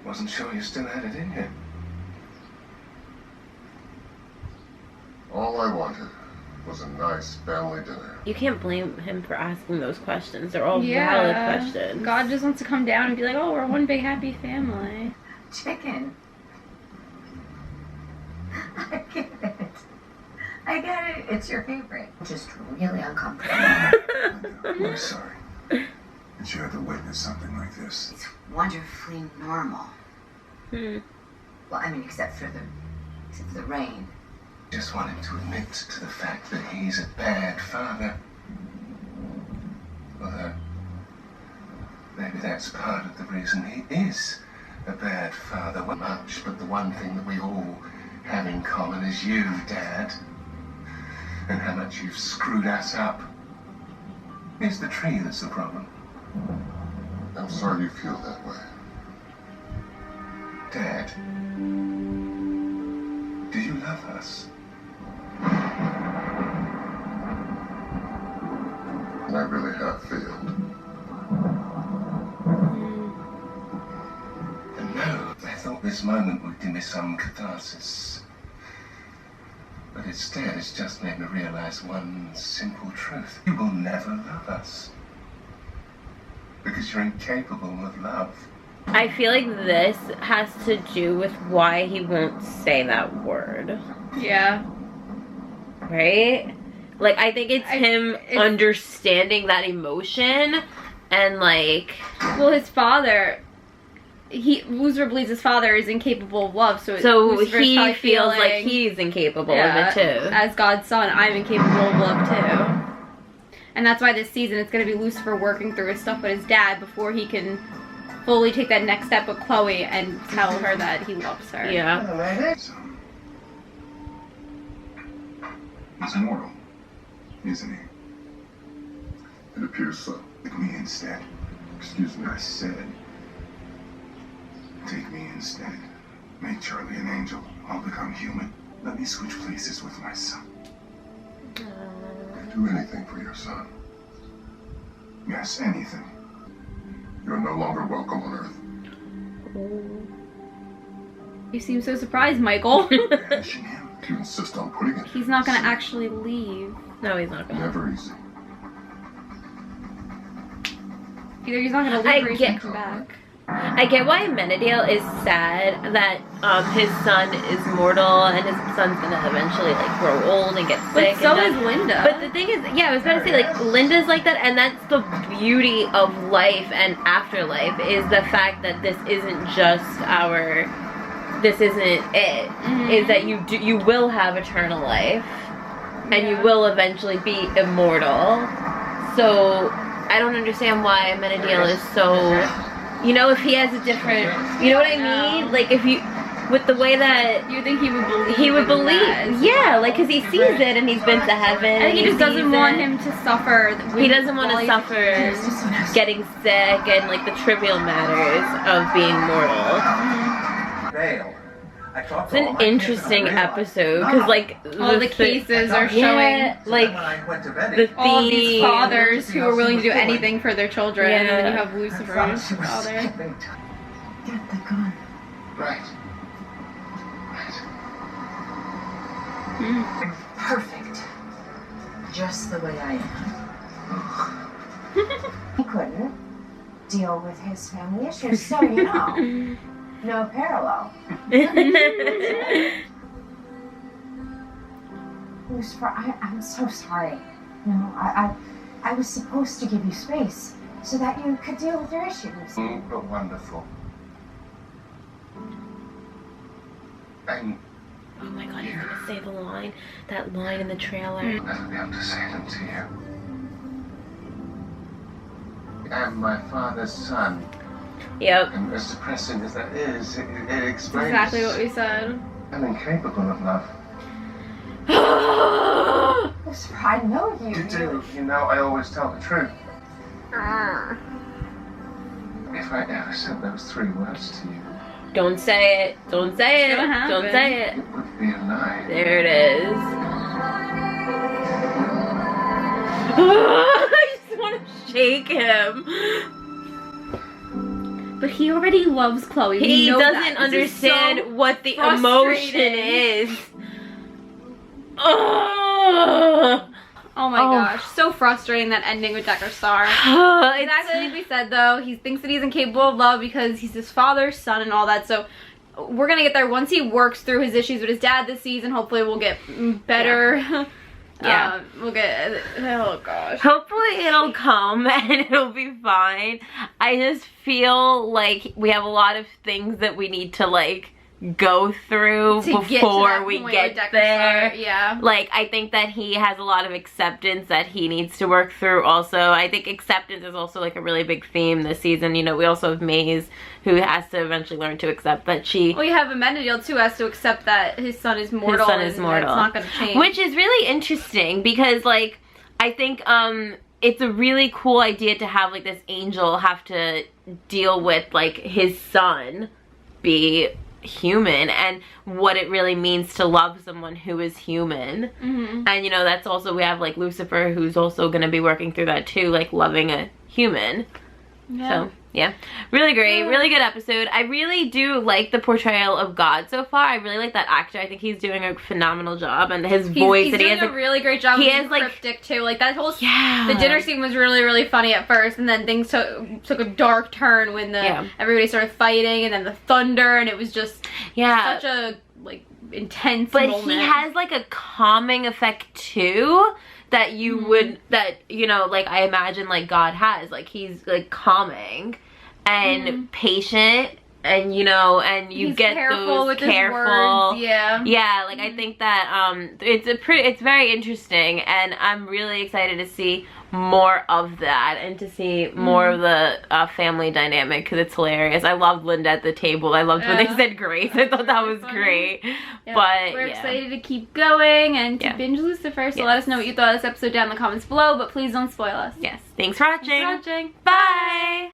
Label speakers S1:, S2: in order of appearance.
S1: Wasn't sure you still had it in you.
S2: All I wanted was a nice family dinner.
S3: You can't blame him for asking those questions. They're all valid questions.
S4: God just wants to come down and be like, oh, we're one big happy family.
S5: Chicken. I get it. I get it. It's your favorite. Just really uncomfortable.
S1: I'm sorry that you had to witness something like this.
S5: It's wonderfully normal. Well, I mean, except for the rain.
S1: Just want him to admit to the fact that he's a bad father. Although, maybe that's part of the reason he is a bad father. Not much, but the one thing that we all have in common is you, Dad. And how much you've screwed us up. It's the tree that's the problem.
S2: I'm sorry you feel that way.
S1: Dad, do you love us?
S2: And I really have failed.
S1: And no, I thought this moment would give me some catharsis. But instead, it's just made me realize one simple truth. You will never love us. Because you're incapable of love.
S3: I feel like this has to do with why he won't say that word.
S4: Yeah.
S3: Right? Like, I think it's him understanding that emotion and, like...
S4: Well, his father... Lucifer believes his father is incapable of love, so
S3: he feels like he's incapable of it, too.
S4: As God's son, I'm incapable of love, too. And that's why this season it's going to be Lucifer working through his stuff with his dad before he can fully take that next step with Chloe and tell her that he loves her.
S3: Yeah.
S1: He's mortal, isn't he?
S2: It appears so.
S1: Take me instead.
S2: Excuse me.
S1: I said, take me instead. Make Charlie an angel. I'll become human. Let me switch places with my son.
S2: Do anything for your son.
S1: Yes, anything.
S2: You're no longer welcome on Earth.
S4: You seem so surprised, Michael.
S1: Banishing him.
S2: You insist on putting it.
S4: He's not going to actually leave.
S3: No, he's not gonna.
S2: Never easy.
S4: Either he's not going to leave or he's going to come back.
S3: I get why Amenadiel is sad that his son is mortal and his son's gonna eventually like grow old and get sick.
S4: But so is Linda.
S3: But the thing is, yeah, I was about to say, like, Linda's like that, and that's the beauty of life and afterlife, is the fact that this isn't just this isn't it. Is that you will have eternal life, and you will eventually be immortal. So I don't understand why Amenadiel is so. You know, if he has a different, you know what I mean? Like, if you, with the way that...
S4: You think he would believe?
S3: He would believe, yeah, like, because he sees it and he's been to heaven.
S4: I think he just doesn't want him to suffer.
S3: He doesn't want to suffer getting sick and, like, the trivial matters of being mortal.
S1: Fail.
S3: It's an interesting episode, because, like...
S4: All the cases are showing,
S3: like, the
S4: all these fathers who are willing to do anything for their children, and then you have Lucifer's father.
S5: Get the gun.
S1: Right.
S5: Perfect. Just the way I am. He couldn't deal with his family issues, so you know. No parallel. Lucifer, I'm so sorry. You know, I was supposed to give you space so that you could deal with your issues.
S1: But wonderful. And
S3: Oh my god, he's gonna say the line, that line in the trailer.
S1: I'll never be able to say them to you. I'm my father's son.
S3: Yep.
S1: And as depressing as that is, it explains...
S4: Exactly what we said.
S1: I'm incapable of love.
S5: Lucifer, I know you.
S1: You do. You know I always tell the truth. If I ever said those 3 words to you...
S3: Don't say it. Don't say it.
S4: It's
S3: Don't say it.
S1: It would be a lie.
S3: There it is. I just want to shake him.
S4: But he already loves Chloe. We
S3: He
S4: know
S3: doesn't
S4: that. This is
S3: understand
S4: so
S3: what the emotion
S4: frustrating.
S3: is. Ugh.
S4: Oh my gosh, so frustrating, that ending with Decker Star. Exactly like we said though, he thinks that he's incapable of love because he's his father's son and all that, so we're gonna get there once he works through his issues with his dad this season. Hopefully we'll get better.
S3: Yeah.
S4: We'll get, oh gosh.
S3: Hopefully it'll come and it'll be fine. I just feel like we have a lot of things that we need to like go through before we get there.
S4: Yeah.
S3: Like, I think that he has a lot of acceptance that he needs to work through also. I think acceptance is also like a really big theme this season. You know, we also have Maze, who has to eventually learn to accept that she...
S4: Well, you have Amenadiel too, has to accept that his son is mortal.
S3: His son is mortal.
S4: It's not going to change.
S3: Which is really interesting because, like, I think it's a really cool idea to have, like, this angel have to deal with, like, his son be human and what it really means to love someone who is human. And, you know, that's also, we have, like, Lucifer, who's also going to be working through that too, like, loving a human. So, yeah. Really great. Really good episode. I really do like the portrayal of God so far. I really like that actor. I think he's doing a phenomenal job, and his voice.
S4: He's
S3: that he
S4: doing
S3: has
S4: a really great job.
S3: He
S4: He
S3: has, like,
S4: cryptic too. Like that whole
S3: Yeah.
S4: the dinner scene was really, really funny at first, and then things took a dark turn when everybody started fighting, and then the thunder, and it was just such a like intense moment.
S3: He has like a calming effect too that you would, that, you know, like I imagine like God has. Like he's like calming and patient, and you know, and you
S4: He's
S3: get
S4: careful
S3: those
S4: with
S3: careful
S4: his words.
S3: yeah, like I think that it's very interesting, and I'm really excited to see more of that and to see more of the family dynamic, because it's hilarious. I loved Linda at the table. I loved when they said grace. I thought that was great. But
S4: we're excited to keep going and to binge Lucifer, so let us know what you thought of this episode down in the comments below, but please don't spoil us.
S3: Yes. Thanks for watching.
S4: Thanks for watching.
S3: Bye.